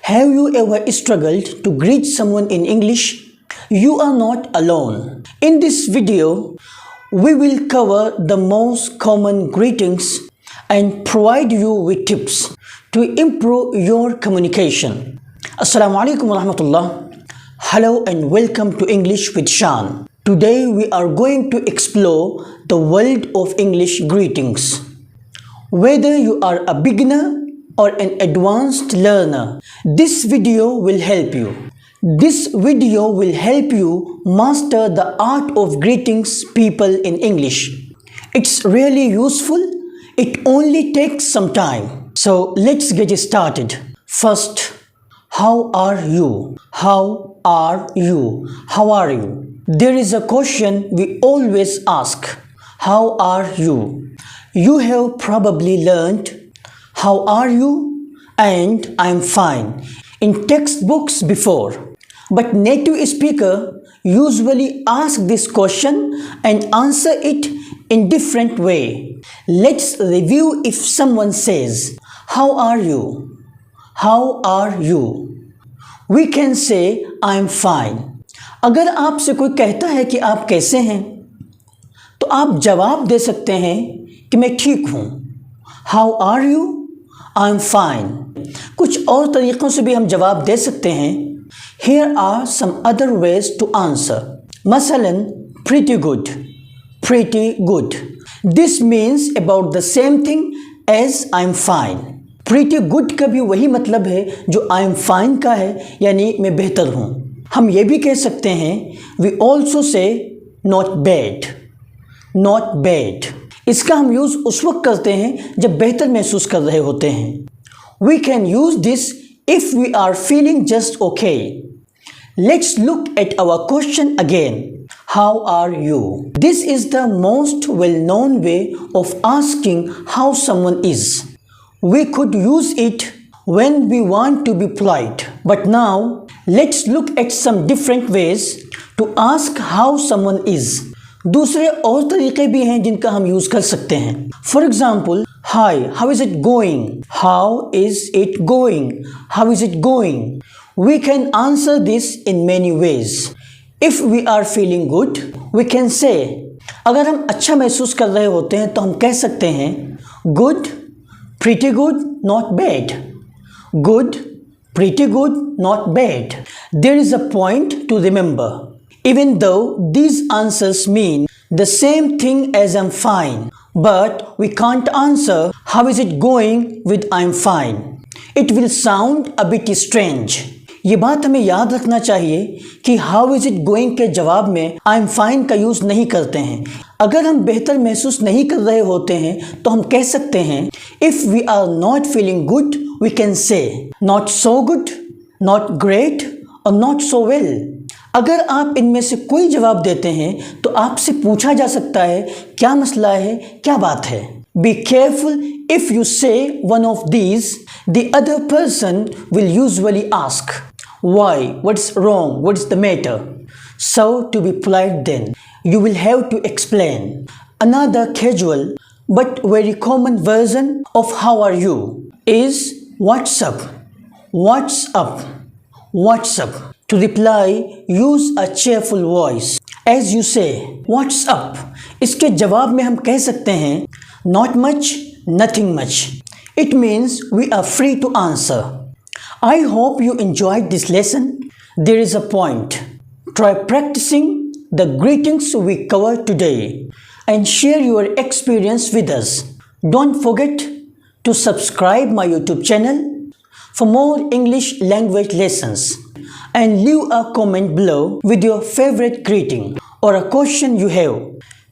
Have you ever struggled to greet someone in English? You are not alone. In this video, we will cover the most common greetings and provide you with tips to improve your communication. Assalamu alaikum wa rahmatullah. Hello and welcome to English with Shan. Today we are going to explore the world of English greetings. Whether you are a beginner or an advanced learner, this video will help you. This video will help you master the art of greetings people in English. It's really useful. It only takes some time. So let's get started. First, how are you? How are you? How are you? There is a question we always ask. How are you? You have probably learned how are you and I'm fine in textbooks before. But native speaker usually ask this question and answer it in different way. Let's review. If someone says, how are you? How are you? We can say, I'm fine. अगर आपसे कोई कहता है कि आप कैसे हैं, तो आप जवाब दे सकते हैं कि मैं ठीक हूँ. How are you? I'm fine. कुछ और तरीक़ों से भी हम जवाब दे सकते हैं. Here are some other ways to answer. मसलन, pretty good. Pretty good. This means about the same thing as I'm fine. Pretty good का भी वही मतलब है जो I'm fine का है, यानी मैं बेहतर हूँ. हम ये भी कह सकते हैं we also say not bad. Not bad. इसका हम यूज़ उस वक्त करते हैं जब बेहतर महसूस कर रहे होते हैं. We can use this if we are feeling just okay. Let's look at our question again. How are you? This is the most well-known way of asking how someone is. We could use it when we want to be polite. But now, let's look at some different ways to ask how someone is. दूसरे और तरीक़े भी हैं जिनका हम use कर सकते हैं. For example, hi, how is it going? How is it going? How is it going? We can answer this in many ways. If we are feeling good, we can say, अगर हम अच्छा महसूस कर रहे होते हैं तो हम कह सकते हैं good, pretty good, not bad. Good, pretty good, not bad. There is a point to remember. Even though these answers mean the same thing as I'm fine, but we can't answer how is it going with I'm fine. It will sound a bit strange. ये बात हमें याद रखना चाहिए कि how is it going के जवाब में I'm fine का यूज़ नहीं करते हैं. अगर हम बेहतर महसूस नहीं कर रहे होते हैं तो हम कह सकते हैं if we are not feeling good, we can say not so good, not great or not so well. अगर आप इनमें से कोई जवाब देते हैं तो आपसे पूछा जा सकता है क्या मसला है, क्या बात है. Be careful if you say one of these, the other person will usually ask why, what's wrong, what's the matter. So to be polite then, you will have to explain. Another casual but very common version of how are you is what's up, what's up, what's up. To reply, use a cheerful voice. As you say, what's up? इसके जवाब में हम कह सकते हैं not much, nothing much. It means we are free to answer. I hope you enjoyed this lesson. There is a point. Try practicing the greetings we covered today and share your experience with us. Don't forget to subscribe my YouTube channel for more English language lessons. And leave a comment below with your favorite greeting or a question you have.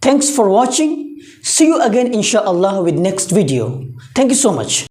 Thanks for watching. See you again inshallah with next video. Thank you so much.